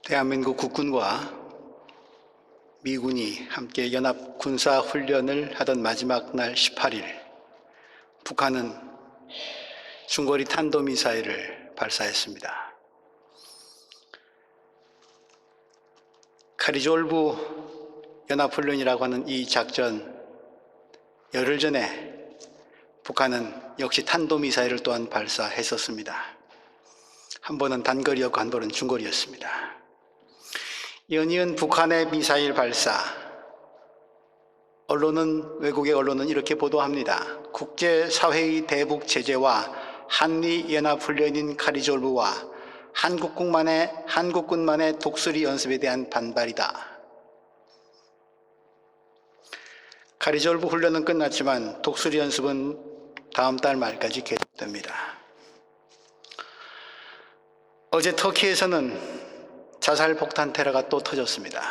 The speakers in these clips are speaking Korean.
대한민국 국군과 미군이 함께 연합 군사 훈련을 하던 마지막 날 18일, 북한은 중거리 탄도미사일을 발사했습니다. 카리졸브 연합훈련이라고 하는 이 작전, 열흘 전에 북한은 역시 탄도미사일을 또한 발사했었습니다. 한 번은 단거리였고 한 번은 중거리였습니다. 연이은 북한의 미사일 발사, 외국의 언론은 이렇게 보도합니다. 국제사회의 대북 제재와 한미연합훈련인 카리졸브와 한국군만의 독수리 연습에 대한 반발이다. 카리졸브 훈련은 끝났지만 독수리 연습은 다음 달 말까지 계속됩니다. 어제 터키에서는 자살폭탄 테러가 또 터졌습니다.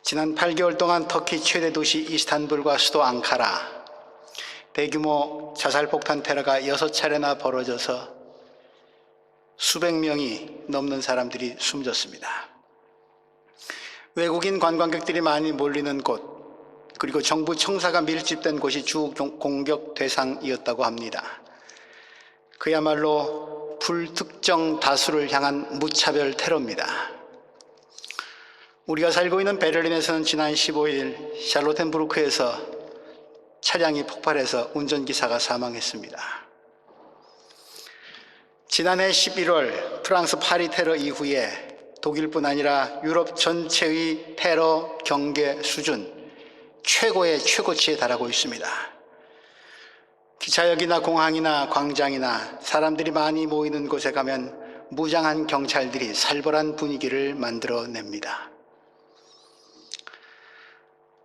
지난 8개월 동안 터키 최대 도시 이스탄불과 수도 앙카라, 대규모 자살폭탄 테러가 6차례나 벌어져서 수백 명이 넘는 사람들이 숨졌습니다. 외국인 관광객들이 많이 몰리는 곳, 그리고 정부 청사가 밀집된 곳이 주 공격 대상이었다고 합니다. 그야말로 불특정 다수를 향한 무차별 테러입니다. 우리가 살고 있는 베를린에서는 지난 15일 샬로텐부르크에서 차량이 폭발해서 운전기사가 사망했습니다. 지난해 11월 프랑스 파리 테러 이후에 독일뿐 아니라 유럽 전체의 테러 경계 수준 최고의 최고치에 달하고 있습니다. 기차역이나 공항이나 광장이나 사람들이 많이 모이는 곳에 가면 무장한 경찰들이 살벌한 분위기를 만들어냅니다.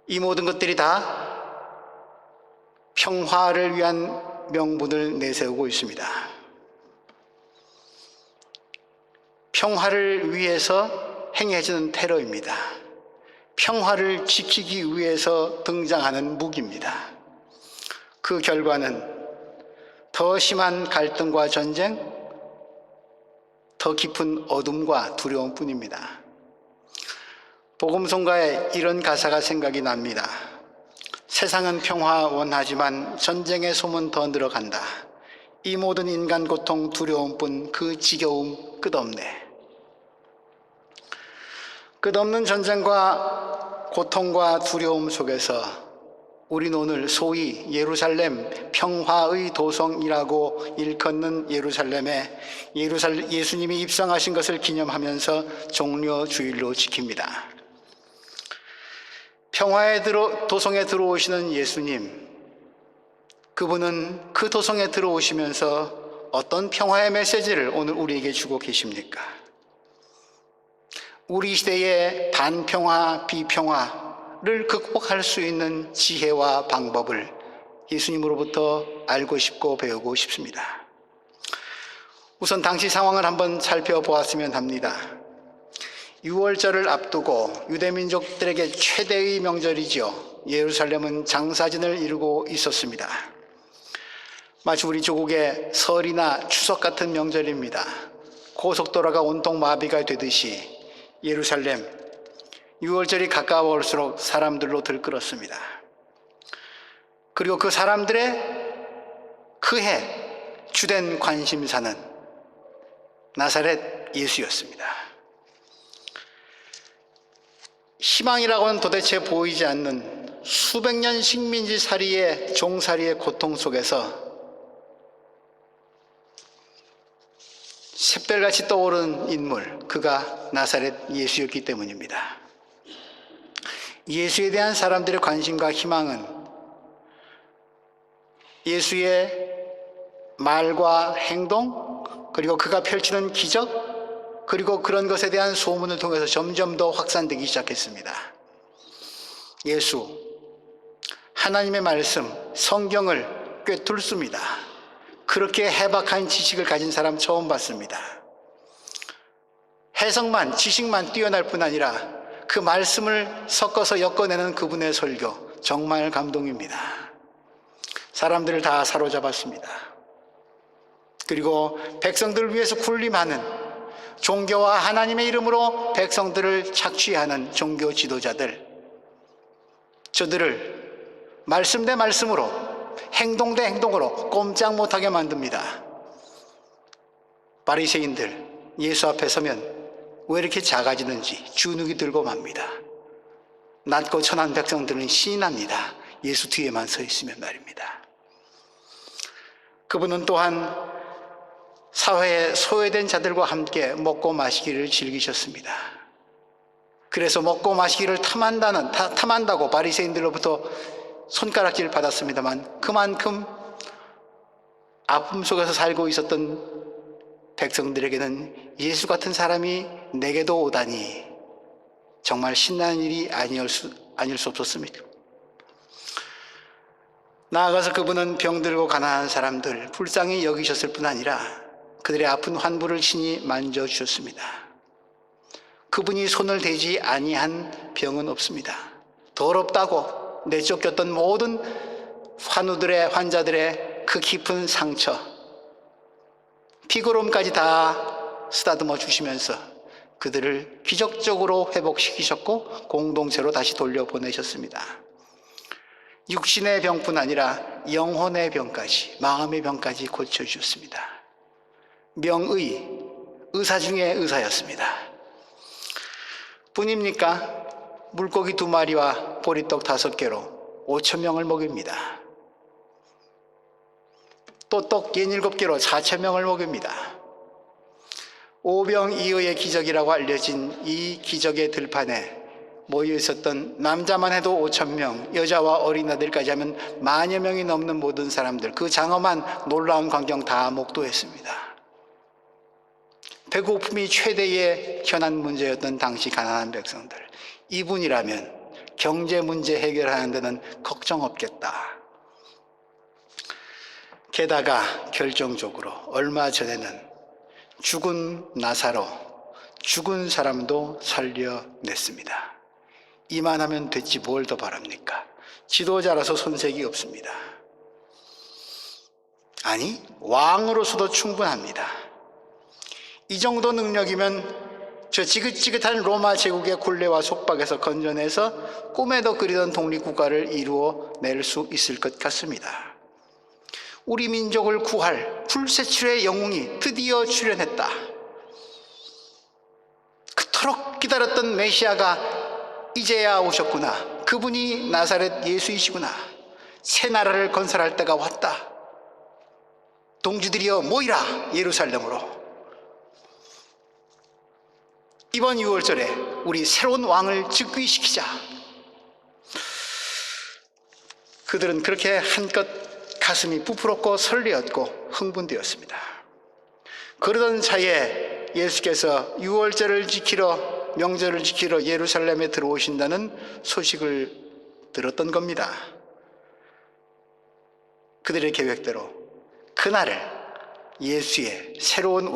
이 모든 것들이 다 평화를 위한 명분을 내세우고 있습니다. 평화를 위해서 행해지는 테러입니다. 평화를 지키기 위해서 등장하는 무기입니다. 그 결과는 더 심한 갈등과 전쟁, 더 깊은 어둠과 두려움뿐입니다. 복음성가에 이런 가사가 생각이 납니다. 세상은 평화 원하지만 전쟁의 소문 더 늘어간다. 이 모든 인간 고통 두려움뿐 그 지겨움 끝없네. 끝없는 전쟁과 고통과 두려움 속에서 우리는 오늘 소위 예루살렘 평화의 도성이라고 일컫는 예루살렘에 예수님이 입성하신 것을 기념하면서 종려주일로 지킵니다. 평화의 도성에 들어오시는 예수님, 그분은 그 도성에 들어오시면서 어떤 평화의 메시지를 오늘 우리에게 주고 계십니까? 우리 시대의 반평화, 비평화를 극복할 수 있는 지혜와 방법을 예수님으로부터 알고 싶고 배우고 싶습니다. 우선 당시 상황을 한번 살펴보았으면 합니다. 6월절을 앞두고 유대민족들에게 최대의 명절이죠. 예루살렘은 장사진을 이루고 있었습니다. 마치 우리 조국의 설이나 추석 같은 명절입니다. 고속도로가 온통 마비가 되듯이 예루살렘 6월절이 가까워올수록 사람들로 들끓었습니다. 그리고 그 사람들의 그해 주된 관심사는 나사렛 예수였습니다. 희망이라고는 도대체 보이지 않는 수백 년 식민지 살이의 종살이의 고통 속에서 샛별같이 떠오른 인물, 그가 나사렛 예수였기 때문입니다. 예수에 대한 사람들의 관심과 희망은 예수의 말과 행동, 그리고 그가 펼치는 기적, 그리고 그런 것에 대한 소문을 통해서 점점 더 확산되기 시작했습니다. 예수, 하나님의 말씀, 성경을 꿰뚫습니다. 그렇게 해박한 지식을 가진 사람 처음 봤습니다. 해석만, 지식만 뛰어날 뿐 아니라 그 말씀을 섞어서 엮어내는 그분의 설교, 정말 감동입니다. 사람들을 다 사로잡았습니다. 그리고 백성들을 위해서 군림하는 종교와 하나님의 이름으로 백성들을 착취하는 종교 지도자들, 저들을 말씀 대 말씀으로, 행동 대 행동으로 꼼짝 못하게 만듭니다. 바리새인들 예수 앞에 서면 왜 이렇게 작아지는지 주눅이 들고 맙니다. 낮고 천한 백성들은 신이 납니다. 예수 뒤에만 서 있으면 말입니다. 그분은 또한 사회에 소외된 자들과 함께 먹고 마시기를 즐기셨습니다. 그래서 먹고 마시기를 탐한다고 바리새인들로부터 손가락질 받았습니다만, 그만큼 아픔 속에서 살고 있었던 백성들에게는 예수 같은 사람이 내게도 오다니 정말 신나는 일이 아닐 수 없었습니다. 나아가서 그분은 병들고 가난한 사람들 불쌍히 여기셨을 뿐 아니라 그들의 아픈 환부를 친히 만져주셨습니다. 그분이 손을 대지 아니한 병은 없습니다. 더럽다고 내쫓겼던 모든 환자들의 그 깊은 상처, 피고름까지 다 쓰다듬어 주시면서 그들을 기적적으로 회복시키셨고 공동체로 다시 돌려보내셨습니다. 육신의 병뿐 아니라 영혼의 병까지, 마음의 병까지 고쳐주셨습니다. 명의, 의사 중에 의사였습니다. 뿐입니까? 물고기 2마리와 보리떡 5개로 5,000명을 먹입니다. 또 떡 67개로 4,000명을 먹입니다. 오병이어의 기적이라고 알려진 이 기적의 들판에 모여 있었던 남자만 해도 5,000명, 여자와 어린아이들까지 하면 10,000여 명이 넘는 모든 사람들, 그 장엄한 놀라운 광경 다 목도했습니다. 배고픔이 최대의 현안 문제였던 당시 가난한 백성들, 이분이라면 경제 문제 해결하는 데는 걱정 없겠다. 게다가 결정적으로 얼마 전에는 죽은 나사로, 죽은 사람도 살려냈습니다. 이만하면 됐지 뭘 더 바랍니까? 지도자라서 손색이 없습니다. 아니, 왕으로서도 충분합니다. 이 정도 능력이면 저 지긋지긋한 로마 제국의 굴레와 속박에서 건져내서 꿈에도 그리던 독립국가를 이루어낼 수 있을 것 같습니다. 우리 민족을 구할 불세출의 영웅이 드디어 출현했다. 그토록 기다렸던 메시아가 이제야 오셨구나. 그분이 나사렛 예수이시구나. 새 나라를 건설할 때가 왔다. 동지들이여 모이라, 예루살렘으로. 이번 6월절에 우리 새로운 왕을 즉위시키자. 그들은 그렇게 한껏 가슴이 부풀었고 설레었고 흥분되었습니다. 그러던 차에 예수께서 6월절을 지키러, 명절을 지키러 예루살렘에 들어오신다는 소식을 들었던 겁니다. 그들의 계획대로 그날을 예수의 새로운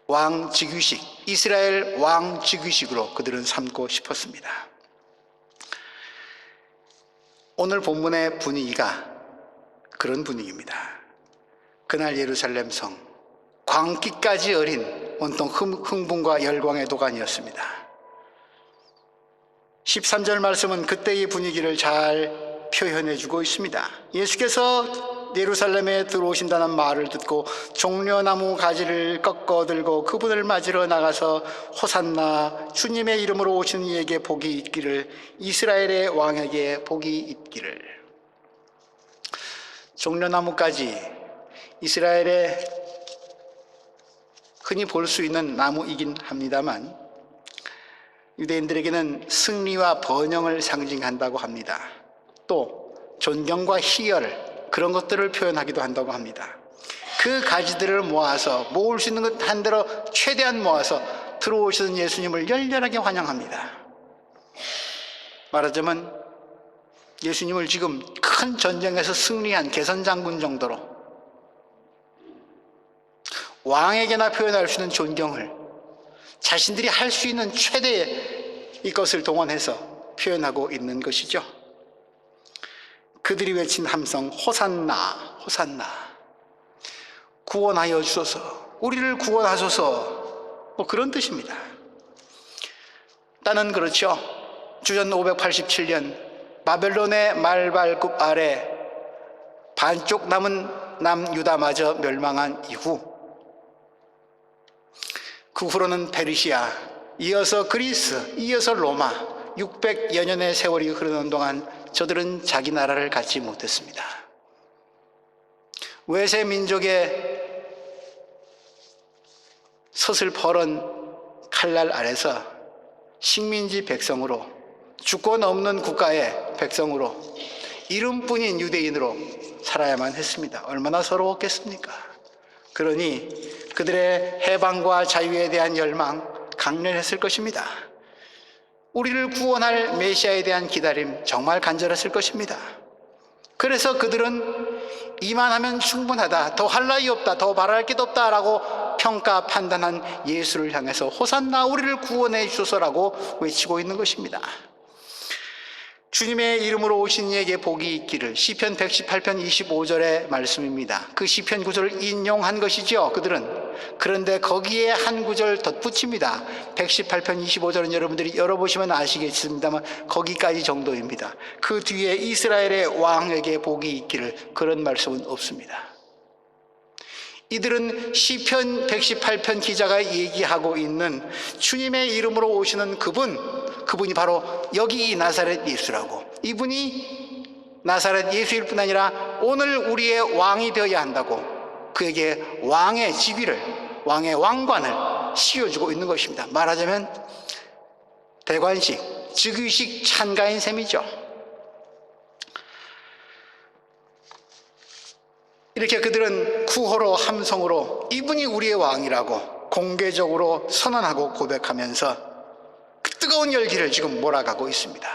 왕 즉위식, 이스라엘 왕 즉위식으로 그들은 삼고 싶었습니다. 오늘 본문의 분위기가 그런 분위기입니다. 그날 예루살렘 성, 광기까지 어린 온통 흥분과 열광의 도가니였습니다. 13절 말씀은 그때의 분위기를 잘 표현해주고 있습니다. 예수께서 예루살렘에 들어오신다는 말을 듣고 종려나무 가지를 꺾어 들고 그분을 맞으러 나가서 호산나, 주님의 이름으로 오신 이에게 복이 있기를, 이스라엘의 왕에게 복이 있기를. 종려나무까지 이스라엘의 흔히 볼 수 있는 나무이긴 합니다만 유대인들에게는 승리와 번영을 상징한다고 합니다. 또 존경과 희열, 그런 것들을 표현하기도 한다고 합니다. 그 가지들을 모아서 모을 수 있는 것 한 대로 최대한 모아서 들어오시는 예수님을 열렬하게 환영합니다. 말하자면 예수님을 지금 큰 전쟁에서 승리한 개선장군 정도로 왕에게나 표현할 수 있는 존경을 자신들이 할 수 있는 최대의 이것을 동원해서 표현하고 있는 것이죠. 그들이 외친 함성, 호산나, 호산나. 구원하여 주소서. 우리를 구원하소서, 뭐 그런 뜻입니다. 따는 그렇죠. 주전 587년 바벨론의 말발굽 아래 반쪽 남은 남유다마저 멸망한 이후, 그 후로는 페르시아, 이어서 그리스, 이어서 로마, 600여 년의 세월이 흐르는 동안 저들은 자기 나라를 갖지 못했습니다. 외세 민족의 서슬퍼런 칼날 아래서 식민지 백성으로, 주권 없는 국가의 백성으로, 이름뿐인 유대인으로 살아야만 했습니다. 얼마나 서러웠겠습니까? 그러니 그들의 해방과 자유에 대한 열망 강렬했을 것입니다. 우리를 구원할 메시아에 대한 기다림 정말 간절했을 것입니다. 그래서 그들은 이만하면 충분하다, 더 할 나위 없다, 더 바랄 게 없다라고 평가 판단한 예수를 향해서 호산나 우리를 구원해 주소서라고 외치고 있는 것입니다. 주님의 이름으로 오신 이에게 복이 있기를, 시편 118편 25절의 말씀입니다. 그 시편 구절을 인용한 것이죠, 그들은. 그런데 거기에 한 구절 덧붙입니다. 118편 25절은 여러분들이 열어보시면 아시겠습니다만 거기까지 정도입니다. 그 뒤에 이스라엘의 왕에게 복이 있기를, 그런 말씀은 없습니다. 이들은 시편 118편 기자가 얘기하고 있는 주님의 이름으로 오시는 그분이 바로 여기 이 나사렛 예수라고, 이분이 나사렛 예수일 뿐 아니라 오늘 우리의 왕이 되어야 한다고 그에게 왕의 지위를, 왕의 왕관을 씌워주고 있는 것입니다. 말하자면 대관식, 즉위식 찬가인 셈이죠. 이렇게 그들은 구호로 함성으로 이분이 우리의 왕이라고 공개적으로 선언하고 고백하면서 그 뜨거운 열기를 지금 몰아가고 있습니다.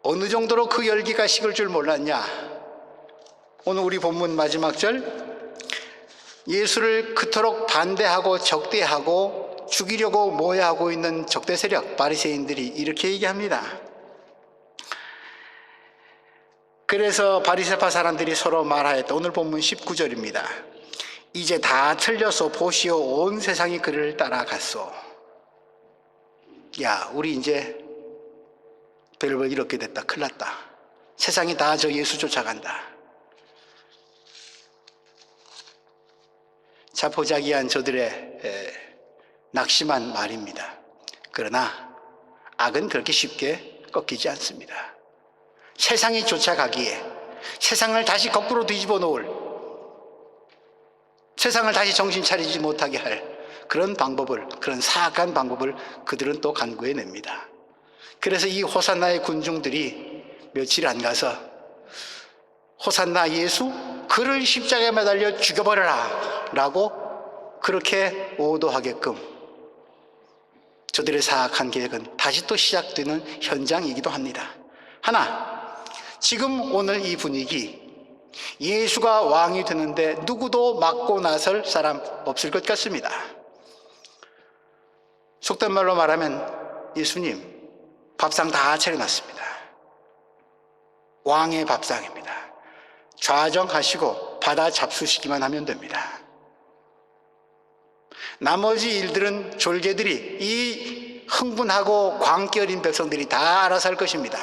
어느 정도로 그 열기가 식을 줄 몰랐냐? 오늘 우리 본문 마지막 절, 예수를 그토록 반대하고 적대하고 죽이려고 모여하고 있는 적대 세력 바리새인들이 이렇게 얘기합니다. 그래서 바리새파 사람들이 서로 말하였다. 오늘 본문 19절입니다. 이제 다 틀려서 보시오, 온 세상이 그를 따라갔소. 야, 우리 이제 별걸 이렇게 됐다, 큰일 났다. 세상이 다 저 예수 쫓아간다. 자포자기한 저들의 낙심한 말입니다. 그러나 악은 그렇게 쉽게 꺾이지 않습니다. 세상이 쫓아가기에, 세상을 다시 거꾸로 뒤집어 놓을, 세상을 다시 정신 차리지 못하게 할 그런 방법을, 그런 사악한 방법을 그들은 또 간구해냅니다. 그래서 이 호산나의 군중들이 며칠 안 가서 호산나 예수, 그를 십자가에 매달려 죽여버려라 라고 그렇게 오도하게끔 저들의 사악한 계획은 다시 또 시작되는 현장이기도 합니다. 하나, 지금 오늘 이 분위기, 예수가 왕이 되는데 누구도 막고 나설 사람 없을 것 같습니다. 속된 말로 말하면 예수님 밥상 다 차려놨습니다. 왕의 밥상입니다. 좌정하시고 받아 잡수시기만 하면 됩니다. 나머지 일들은 졸개들이, 이 흥분하고 광기 어린 백성들이 다 알아서 할 것입니다.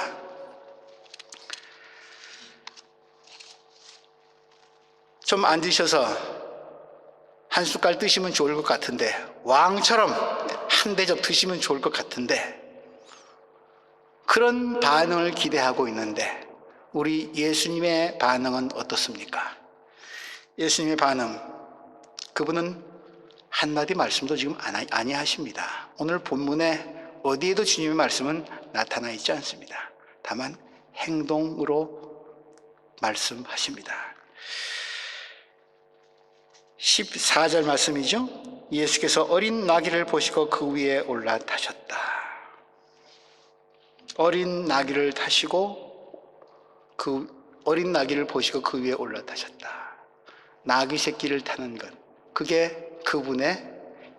좀 앉으셔서 한 숟갈 드시면 좋을 것 같은데, 왕처럼 한 대접 드시면 좋을 것 같은데, 그런 반응을 기대하고 있는데 우리 예수님의 반응은 어떻습니까? 예수님의 반응, 그분은 한마디 말씀도 지금 아니 하십니다. 오늘 본문에 어디에도 주님의 말씀은 나타나 있지 않습니다. 다만 행동으로 말씀하십니다. 14절 말씀이죠. 예수께서 어린 나귀를 보시고 그 위에 올라타셨다. 어린 나귀를 타시고, 그 어린 나귀를 보시고 그 위에 올라타셨다. 나귀 새끼를 타는 것, 그게 그분의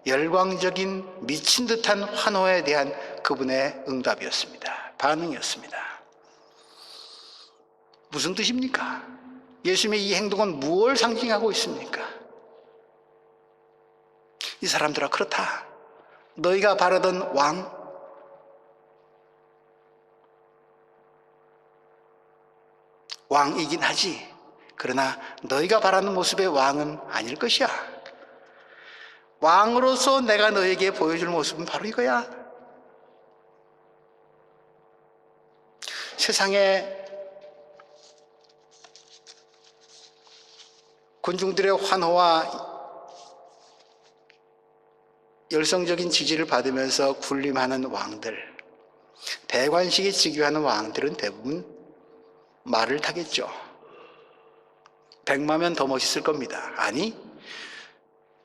열광적인 미친 듯한 환호에 대한 그분의 응답이었습니다. 반응이었습니다. 무슨 뜻입니까? 예수님의 이 행동은 무엇을 상징하고 있습니까? 이 사람들아 그렇다. 너희가 바라던 왕이긴 하지. 그러나 너희가 바라는 모습의 왕은 아닐 것이야. 왕으로서 내가 너에게 보여줄 모습은 바로 이거야. 세상에 군중들의 환호와 열성적인 지지를 받으면서 군림하는 왕들, 대관식에 즉위하는 왕들은 대부분 말을 타겠죠. 100마면 더 멋있을 겁니다. 아니,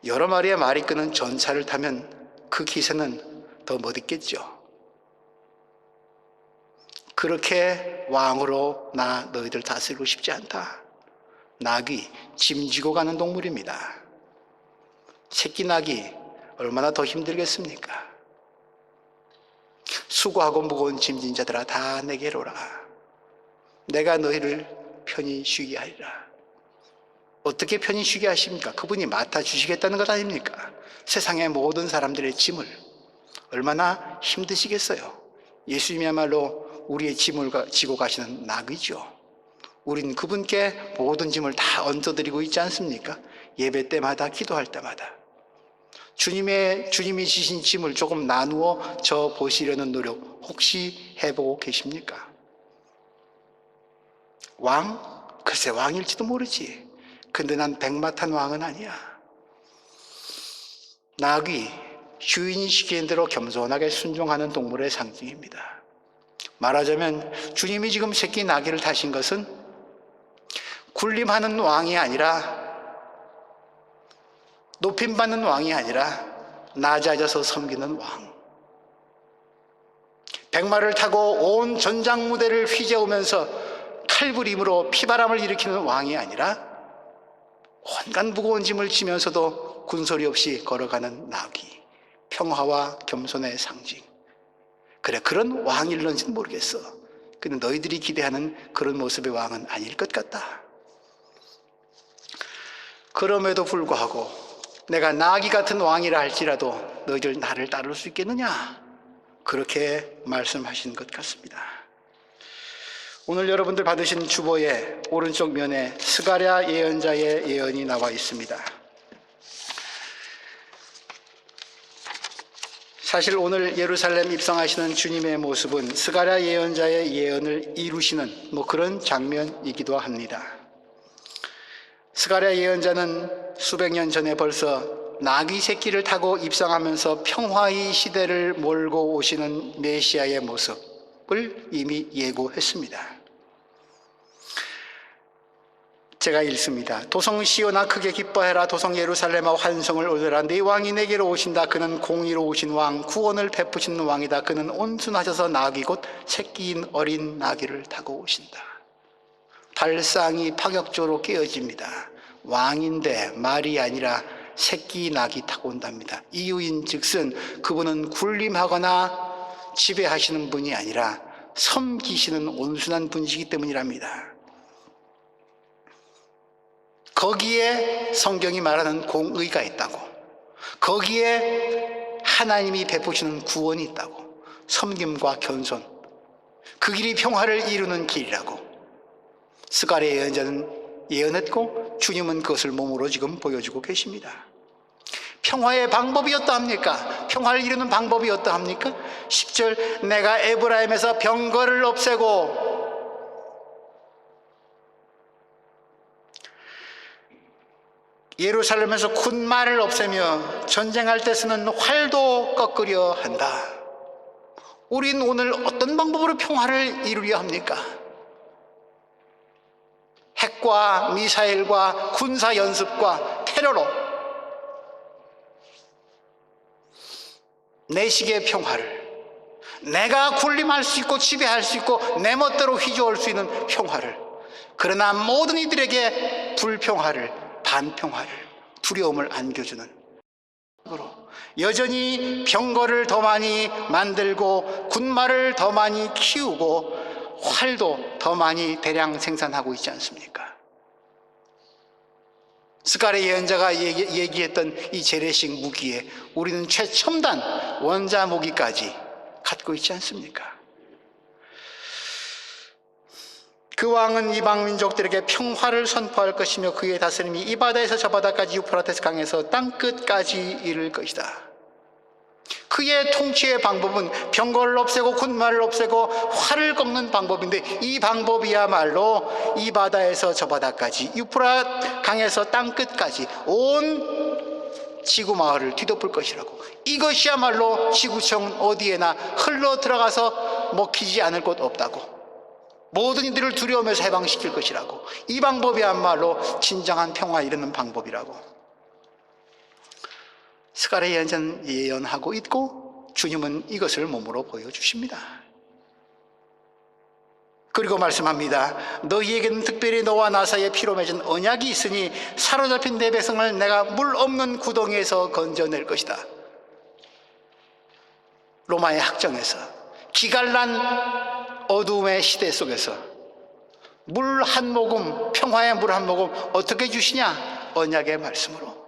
여러 마리의 말이 끄는 전차를 타면 그 기세는 더 멋있겠죠. 그렇게 왕으로 나 너희들 다스리고 싶지 않다. 낙이 짐지고 가는 동물입니다. 새끼 낙이 얼마나 더 힘들겠습니까? 수고하고 무거운 짐진 자들아 다 내게로 오라. 내가 너희를 편히 쉬게 하리라. 어떻게 편히 쉬게 하십니까? 그분이 맡아주시겠다는 것 아닙니까? 세상의 모든 사람들의 짐을 얼마나 힘드시겠어요? 예수님이야말로 우리의 짐을 지고 가시는 낙이죠. 우린 그분께 모든 짐을 다 얹어드리고 있지 않습니까? 예배 때마다, 기도할 때마다. 주님이 지신 짐을 조금 나누어 져 보시려는 노력 혹시 해보고 계십니까? 왕? 글쎄 왕일지도 모르지. 근데 난 백마탄 왕은 아니야. 낙이 주인이 시키는 대로 겸손하게 순종하는 동물의 상징입니다. 말하자면 주님이 지금 새끼 나귀를 타신 것은 군림하는 왕이 아니라, 높임받는 왕이 아니라 낮아져서 섬기는 왕. 백마를 타고 온 전장 무대를 휘저으면서 칼부림으로 피바람을 일으키는 왕이 아니라 온갖 무거운 짐을 지면서도 군소리 없이 걸어가는 나귀. 평화와 겸손의 상징. 그래, 그런 왕일런지는 모르겠어. 근데 너희들이 기대하는 그런 모습의 왕은 아닐 것 같다. 그럼에도 불구하고 내가 나귀 같은 왕이라 할지라도 너희들 나를 따를 수 있겠느냐? 그렇게 말씀하신 것 같습니다. 오늘 여러분들 받으신 주보의 오른쪽 면에 스가랴 예언자의 예언이 나와 있습니다. 사실 오늘 예루살렘 입성하시는 주님의 모습은 스가랴 예언자의 예언을 이루시는 그런 장면이기도 합니다. 스가랴 예언자는 수백 년 전에 벌써 나귀 새끼를 타고 입성하면서 평화의 시대를 몰고 오시는 메시아의 모습을 이미 예고했습니다. 제가 읽습니다. 도성 시온아 크게 기뻐해라. 도성 예루살렘아 환성을 올려라. 네 왕이 내게로 오신다. 그는 공의로 오신 왕, 구원을 베푸시는 왕이다. 그는 온순하셔서 나귀 곧 새끼인 어린 나귀를 타고 오신다. 발상이 파격적으로 깨어집니다. 왕인데 말이 아니라 새끼 나귀 타고 온답니다. 이유인 즉슨 그분은 군림하거나 지배하시는 분이 아니라 섬기시는 온순한 분이시기 때문이랍니다. 거기에 성경이 말하는 공의가 있다고, 거기에 하나님이 베푸시는 구원이 있다고, 섬김과 겸손, 그 길이 평화를 이루는 길이라고 스가랴 예언자는 예언했고 주님은 그것을 몸으로 지금 보여주고 계십니다. 평화의 방법이 어떠합니까? 평화를 이루는 방법이 어떠합니까? 10절 내가 에브라임에서 병거를 없애고 예루살렘에서 군마를 없애며 전쟁할 때 쓰는 활도 꺾으려 한다. 우린 오늘 어떤 방법으로 평화를 이루려 합니까? 핵과 미사일과 군사 연습과 테러로 내식의 평화를, 내가 군림할 수 있고 지배할 수 있고 내 멋대로 휘저을 수 있는 평화를, 그러나 모든 이들에게 불평화를, 반평화를, 두려움을 안겨주는, 여전히 병거를 더 많이 만들고 군마를 더 많이 키우고 활도 더 많이 대량 생산하고 있지 않습니까? 스가랴 예언자가 얘기했던 이 재래식 무기에 우리는 최첨단 원자 무기까지 갖고 있지 않습니까? 그 왕은 이방 민족들에게 평화를 선포할 것이며 그의 다스림이 이 바다에서 저 바다까지 유프라테스 강에서 땅끝까지 이를 것이다. 그의 통치의 방법은 병거를 없애고 군마를 없애고 활을 꺾는 방법인데, 이 방법이야말로 이 바다에서 저 바다까지 유프라 강에서 땅끝까지 온 지구 마을을 뒤덮을 것이라고. 이것이야말로 지구촌 어디에나 흘러 들어가서 먹히지 않을 곳 없다고. 모든 이들을 두려움에서 해방시킬 것이라고. 이 방법이야말로 진정한 평화에 이르는 방법이라고. 스가랴 예언자는 예언하고 있고 주님은 이것을 몸으로 보여주십니다. 그리고 말씀합니다. 너희에게는 특별히 너와 나 사이에 피로 맺은 언약이 있으니 사로잡힌 내 백성을 내가 물 없는 구덩이에서 건져낼 것이다. 로마의 학정에서 기갈란 어두움의 시대 속에서 물 한 모금, 평화의 물 한 모금 어떻게 주시냐? 언약의 말씀으로.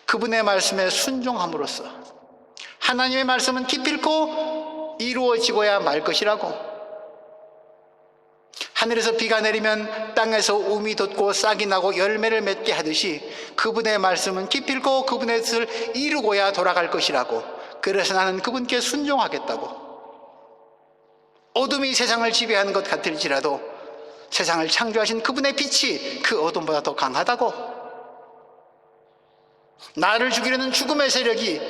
그분의 말씀에 순종함으로써 하나님의 말씀은 기필코 이루어지고야 말 것이라고. 하늘에서 비가 내리면 땅에서 움이 돋고 싹이 나고 열매를 맺게 하듯이 그분의 말씀은 기필코 그분의 뜻을 이루고야 돌아갈 것이라고. 그래서 나는 그분께 순종하겠다고. 어둠이 세상을 지배하는 것 같을지라도 세상을 창조하신 그분의 빛이 그 어둠보다 더 강하다고. 나를 죽이려는 죽음의 세력이,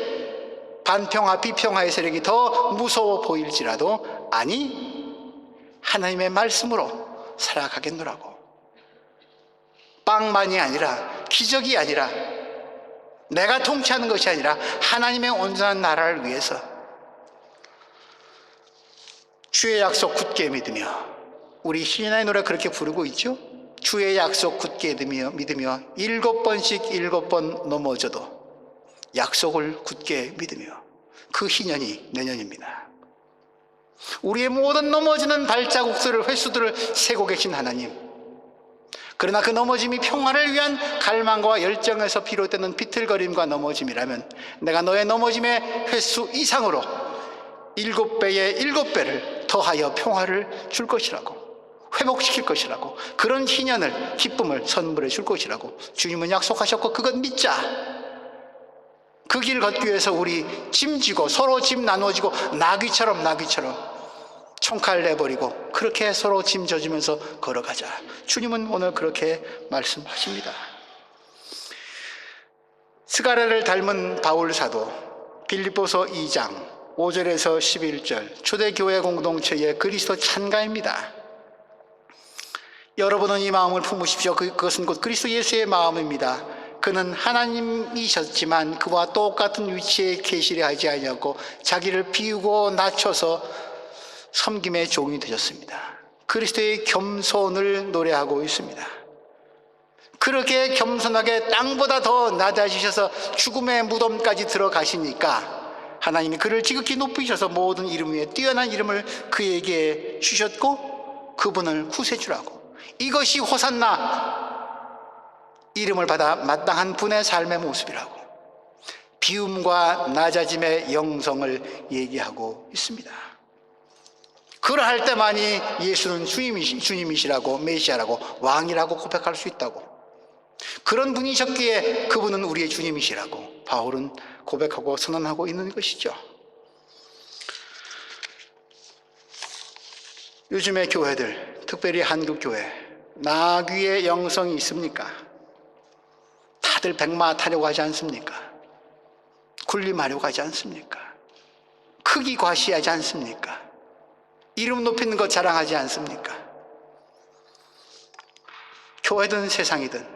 반평화 비평화의 세력이 더 무서워 보일지라도 아니, 하나님의 말씀으로 살아가겠노라고. 빵만이 아니라, 기적이 아니라, 내가 통치하는 것이 아니라 하나님의 온전한 나라를 위해서 주의 약속 굳게 믿으며, 우리 신인의 노래 그렇게 부르고 있죠. 주의 약속 굳게 믿으며 7번씩 7번 넘어져도 약속을 굳게 믿으며. 그 희년이 내년입니다. 우리의 모든 넘어지는 발자국들을, 횟수들을 세고 계신 하나님. 그러나 그 넘어짐이 평화를 위한 갈망과 열정에서 비롯되는 비틀거림과 넘어짐이라면 내가 너의 넘어짐의 횟수 이상으로 7배의 7배를 더하여 평화를 줄 것이라고. 회복시킬 것이라고. 그런 희년을, 기쁨을 선물해 줄 것이라고 주님은 약속하셨고, 그것 믿자. 그 길 걷기 위해서 우리 짐지고 서로 짐 나눠지고 나귀처럼 총칼 내버리고 그렇게 서로 짐 져주면서 걸어가자. 주님은 오늘 그렇게 말씀하십니다. 스가랴를 닮은 바울 사도, 빌립보서 2장 5절에서 11절 초대교회 공동체의 그리스도 찬가입니다. 여러분은 이 마음을 품으십시오. 그것은 곧 그리스도 예수의 마음입니다. 그는 하나님이셨지만 그와 똑같은 위치에 계시려 하지 아니하고 자기를 비우고 낮춰서 섬김의 종이 되셨습니다. 그리스도의 겸손을 노래하고 있습니다. 그렇게 겸손하게 땅보다 더 낮아지셔서 죽음의 무덤까지 들어가시니까 하나님이 그를 지극히 높이셔서 모든 이름 위에 뛰어난 이름을 그에게 주셨고 그분을 구세주라고. 이것이 호산나, 이름을 받아 마땅한 분의 삶의 모습이라고. 비움과 낮아짐의 영성을 얘기하고 있습니다. 그러할 때만이 예수는 주님이시라고, 메시아라고, 왕이라고 고백할 수 있다고. 그런 분이셨기에 그분은 우리의 주님이시라고 바울은 고백하고 선언하고 있는 것이죠. 요즘의 교회들, 특별히 한국교회, 나귀의 영성이 있습니까? 다들 백마 타려고 하지 않습니까? 군림하려고 하지 않습니까? 크기 과시하지 않습니까? 이름 높이는 것 자랑하지 않습니까? 교회든 세상이든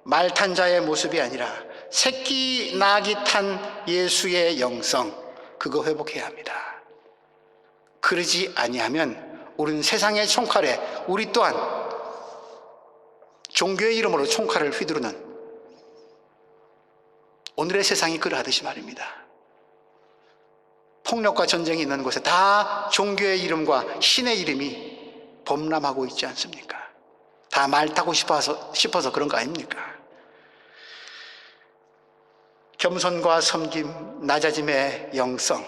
말 탄 자의 모습이 아니라 새끼 나귀 탄 예수의 영성, 그거 회복해야 합니다. 그러지 아니하면 우리는 세상의 총칼에 우리 또한 종교의 이름으로 총칼을 휘두르는 오늘의 세상이 그러하듯이 말입니다. 폭력과 전쟁이 있는 곳에 다 종교의 이름과 신의 이름이 범람하고 있지 않습니까? 다 말 타고 싶어서 그런 거 아닙니까? 겸손과 섬김, 낮아짐의 영성,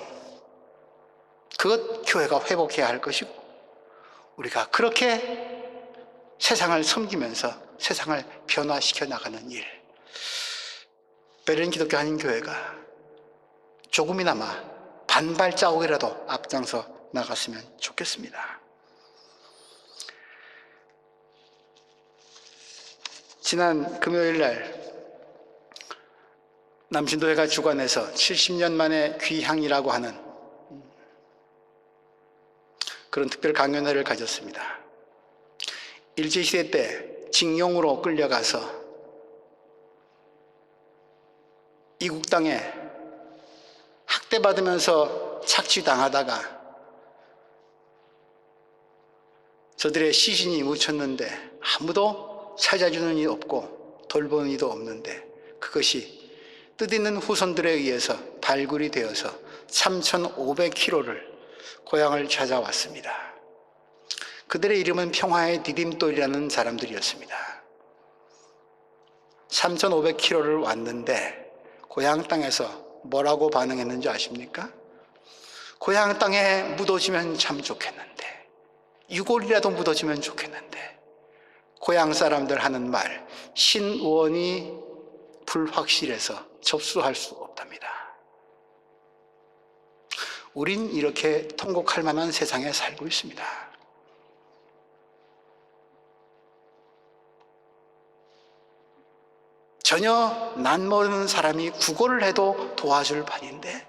그것 교회가 회복해야 할 것이고, 우리가 그렇게 세상을 섬기면서 세상을 변화시켜 나가는 일, 베를린 기독교 한인교회가 조금이나마 반발자국이라도 앞장서 나갔으면 좋겠습니다. 지난 금요일 날 남신도회가 주관해서 70년 만에 귀향이라고 하는 그런 특별 강연회를 가졌습니다. 일제시대 때 징용으로 끌려가서 이국 땅에 학대받으면서 착취당하다가 저들의 시신이 묻혔는데 아무도 찾아주는 이 없고 돌보는 이도 없는데, 그것이 뜻있는 후손들에 의해서 발굴이 되어서 3,500km를 고향을 찾아왔습니다. 그들의 이름은 평화의 디딤돌이라는 사람들이었습니다. 3,500km를 왔는데 고향 땅에서 뭐라고 반응했는지 아십니까? 고향 땅에 묻어지면 참 좋겠는데, 유골이라도 묻어지면 좋겠는데, 고향 사람들 하는 말, 신원이 불확실해서 접수할 수 없답니다. 우린 이렇게 통곡할 만한 세상에 살고 있습니다. 전혀 낯모르는 사람이 구걸을 해도 도와줄 판인데,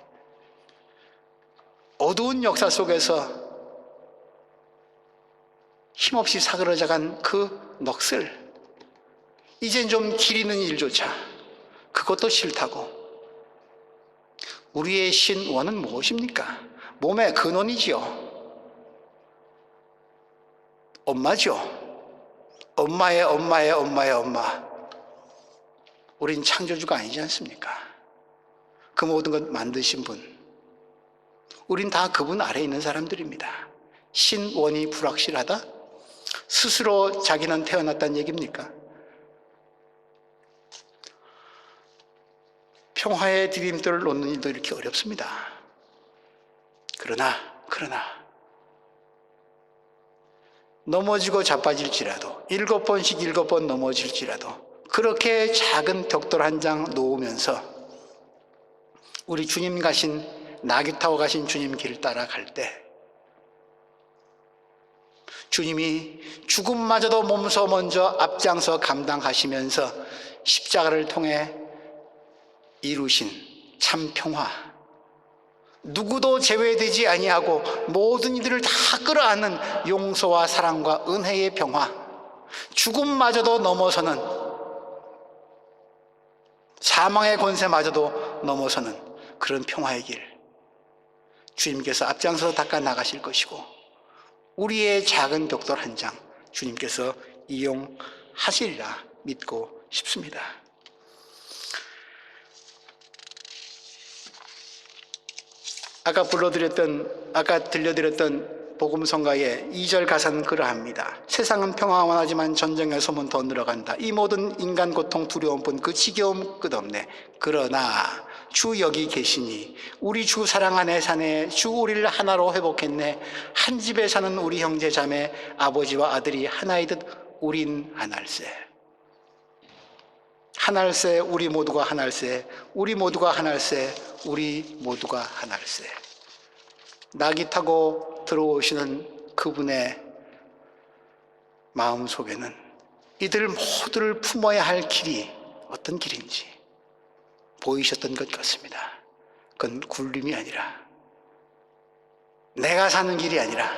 어두운 역사 속에서 힘없이 사그러져간 그 넋을 이젠 좀 기리는 일조차 그것도 싫다고, 우리의 신원은 무엇입니까? 몸의 근원이지요. 엄마죠. 엄마의 엄마의 엄마의 엄마. 우린 창조주가 아니지 않습니까? 그 모든 것 만드신 분, 우린 다 그분 아래에 있는 사람들입니다. 신원이 불확실하다? 스스로 자기는 태어났다는 얘기입니까? 평화의 디딤돌을 놓는 일도 이렇게 어렵습니다. 그러나 넘어지고 자빠질지라도 7번씩 7번 넘어질지라도 그렇게 작은 벽돌 한 장 놓으면서 우리 주님 가신, 나귀 타고 가신 주님 길 따라갈 때 주님이 죽음마저도 몸소 먼저 앞장서 감당하시면서 십자가를 통해 이루신 참 평화, 누구도 제외되지 아니하고 모든 이들을 다 끌어안는 용서와 사랑과 은혜의 평화, 죽음마저도 넘어서는, 사망의 권세마저도 넘어서는 그런 평화의 길, 주님께서 앞장서 닦아 나가실 것이고, 우리의 작은 벽돌 한 장 주님께서 이용하시리라 믿고 싶습니다. 아까 들려드렸던 복음성가의 2절 가사는 그러합니다. 세상은 평화 원하지만 전쟁의 소문 더 늘어간다. 이 모든 인간 고통 두려움 뿐 그 지겨움 끝없네. 그러나 주 여기 계시니 우리 주 사랑 안에 사네. 주 우리를 하나로 회복했네. 한 집에 사는 우리 형제 자매, 아버지와 아들이 하나이듯 우린 하나일세. 하나일세, 우리 모두가 하나일세, 우리 모두가 하나일세, 우리 모두가 하나일세. 낙이 타고 들어오시는 그분의 마음 속에는 이들 모두를 품어야 할 길이 어떤 길인지 보이셨던 것 같습니다. 그건 굴림이 아니라, 내가 사는 길이 아니라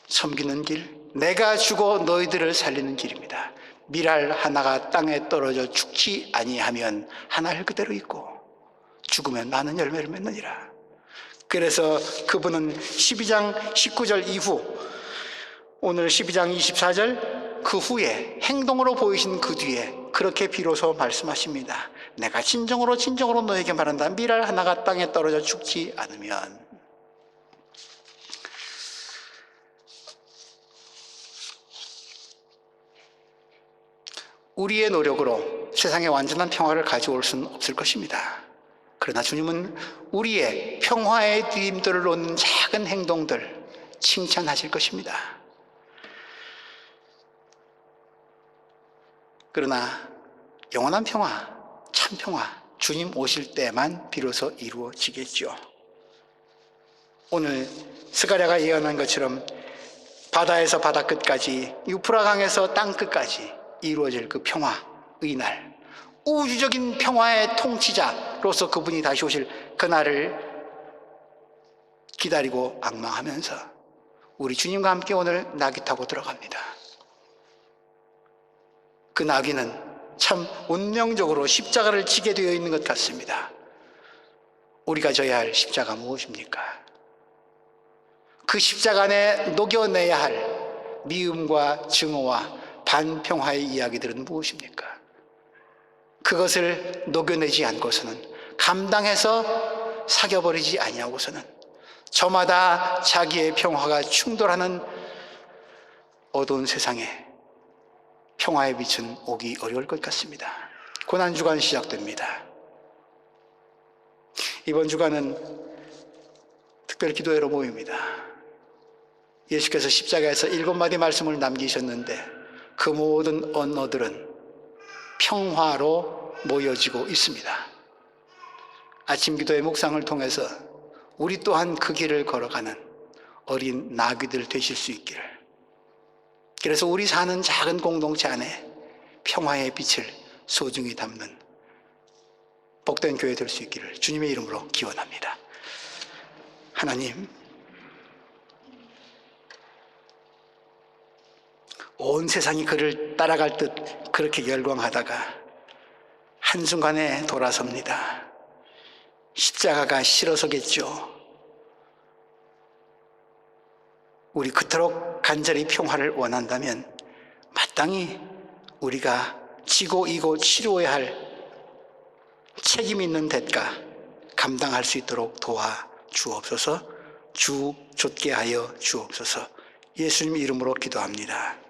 섬기는 길, 내가 주고 너희들을 살리는 길입니다. 밀알 하나가 땅에 떨어져 죽지 아니하면 하나를 그대로 있고 죽으면 많은 열매를 맺느니라. 그래서 그분은 12장 19절 이후, 오늘 12장 24절 그 후에 행동으로 보이신 그 뒤에 그렇게 비로소 말씀하십니다. 내가 진정으로 너에게 말한다. 밀알 하나가 땅에 떨어져 죽지 않으면. 우리의 노력으로 세상에 완전한 평화를 가져올 수는 없을 것입니다. 그러나 주님은 우리의 평화의 디딤돌을 놓는 작은 행동들 칭찬하실 것입니다. 그러나 영원한 평화, 참 평화, 주님 오실 때만 비로소 이루어지겠죠. 오늘 스가랴가 예언한 것처럼 바다에서 바다 끝까지, 유프라강에서 땅 끝까지 이루어질 그 평화의 날, 우주적인 평화의 통치자로서 그분이 다시 오실 그날을 기다리고 앙망하면서 우리 주님과 함께 오늘 나귀 타고 들어갑니다. 그 나귀는 참 운명적으로 십자가를 지게 되어 있는 것 같습니다. 우리가 져야 할 십자가 무엇입니까? 그 십자가 안에 녹여내야 할 미움과 증오와 반평화의 이야기들은 무엇입니까? 그것을 녹여내지 않고서는, 감당해서 사겨버리지 아니하고서는 저마다 자기의 평화가 충돌하는 어두운 세상에 평화의 빛은 오기 어려울 것 같습니다. 고난주간 시작됩니다. 이번 주간은 특별 기도회로 모입니다. 예수께서 십자가에서 7마디 말씀을 남기셨는데 그 모든 언어들은 평화로 모여지고 있습니다. 아침 기도의 묵상을 통해서 우리 또한 그 길을 걸어가는 어린 나귀들 되실 수 있기를, 그래서 우리 사는 작은 공동체 안에 평화의 빛을 소중히 담는 복된 교회 될 수 있기를 주님의 이름으로 기원합니다. 하나님, 온 세상이 그를 따라갈 듯 그렇게 열광하다가 한순간에 돌아섭니다. 십자가가 싫어서겠죠. 우리 그토록 간절히 평화를 원한다면 마땅히 우리가 지고 이고 치루어야 할 책임 있는 대가 감당할 수 있도록 도와주옵소서. 주 좇게 하여 주옵소서. 예수님 이름으로 기도합니다.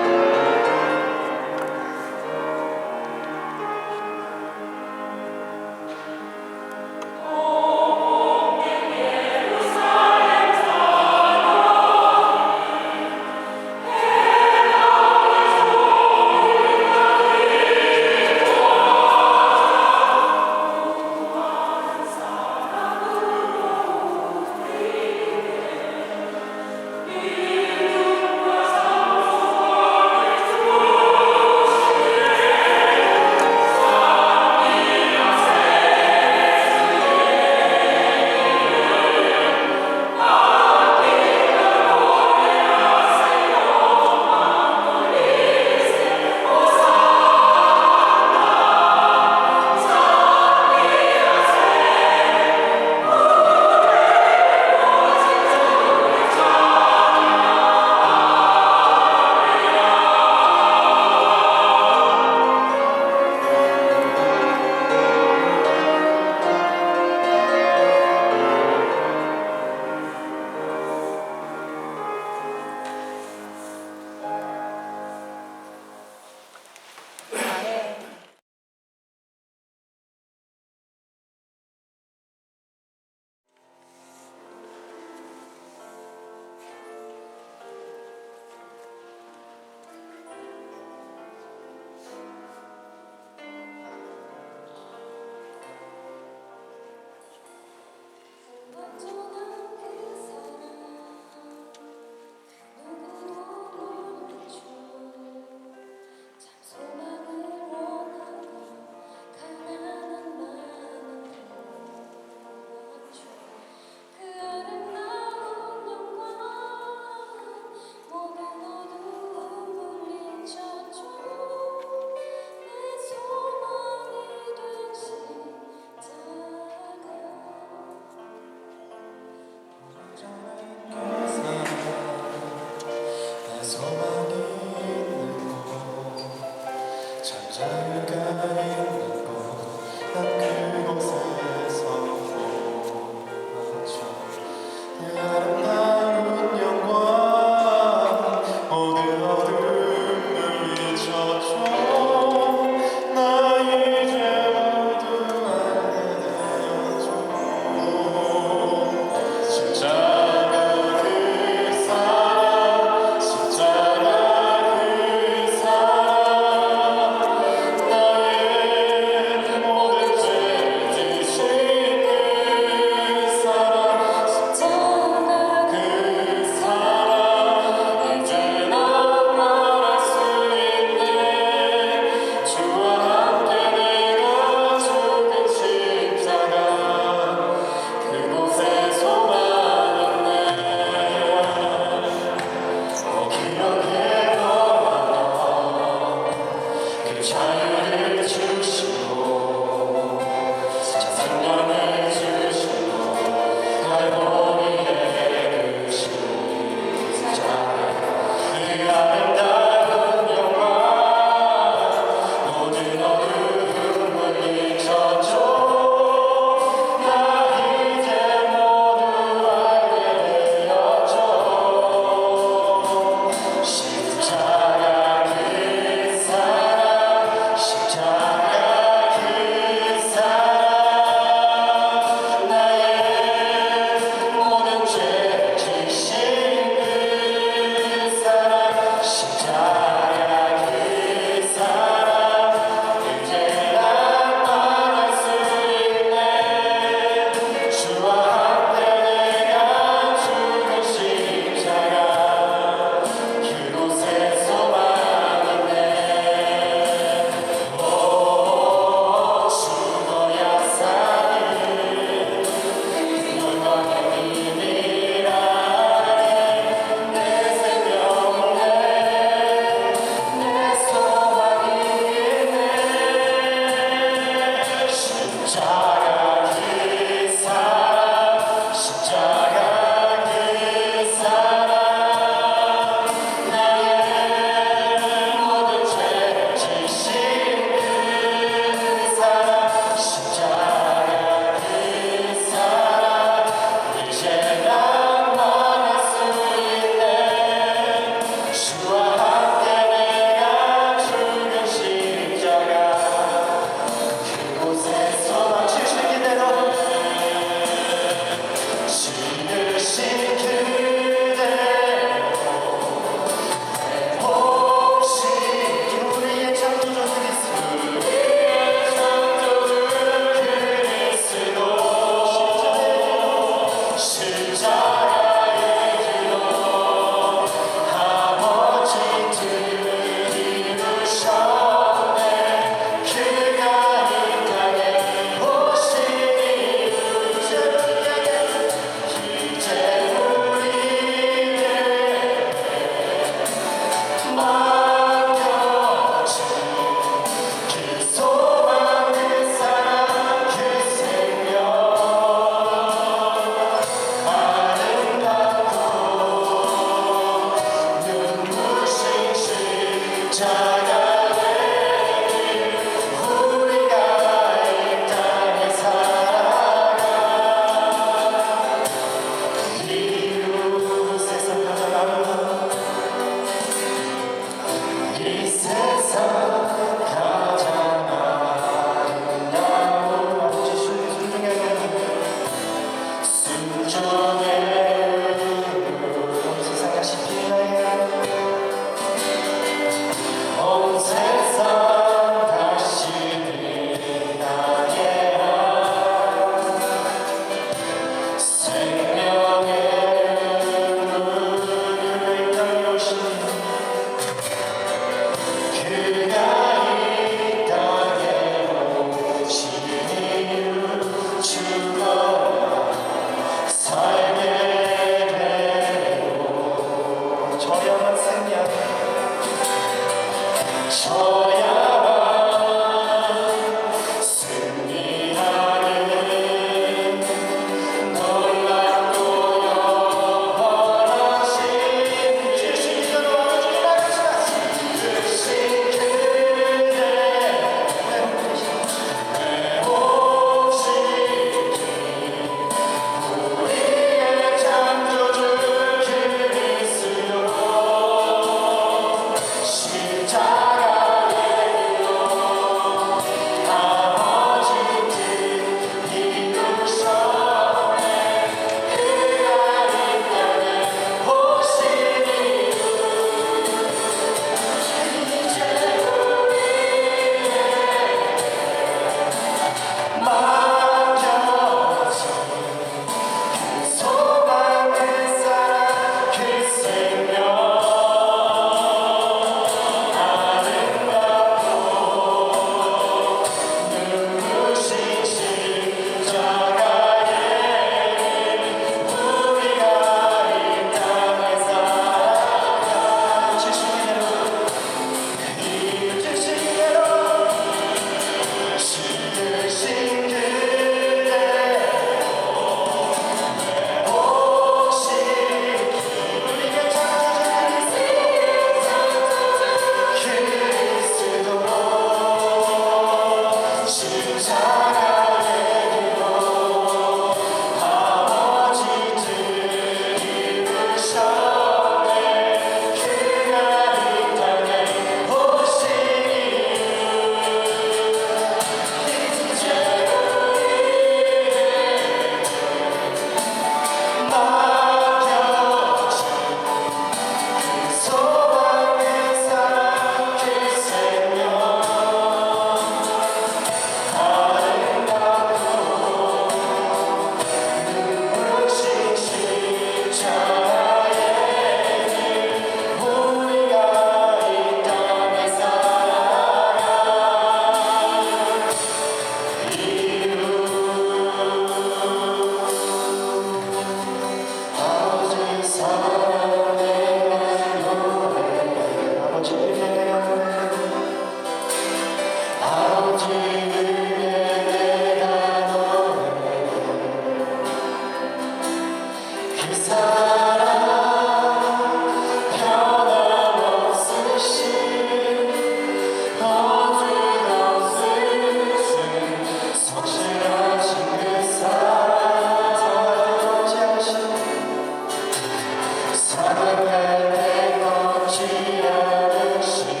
사랑할 때 걷지 않으시니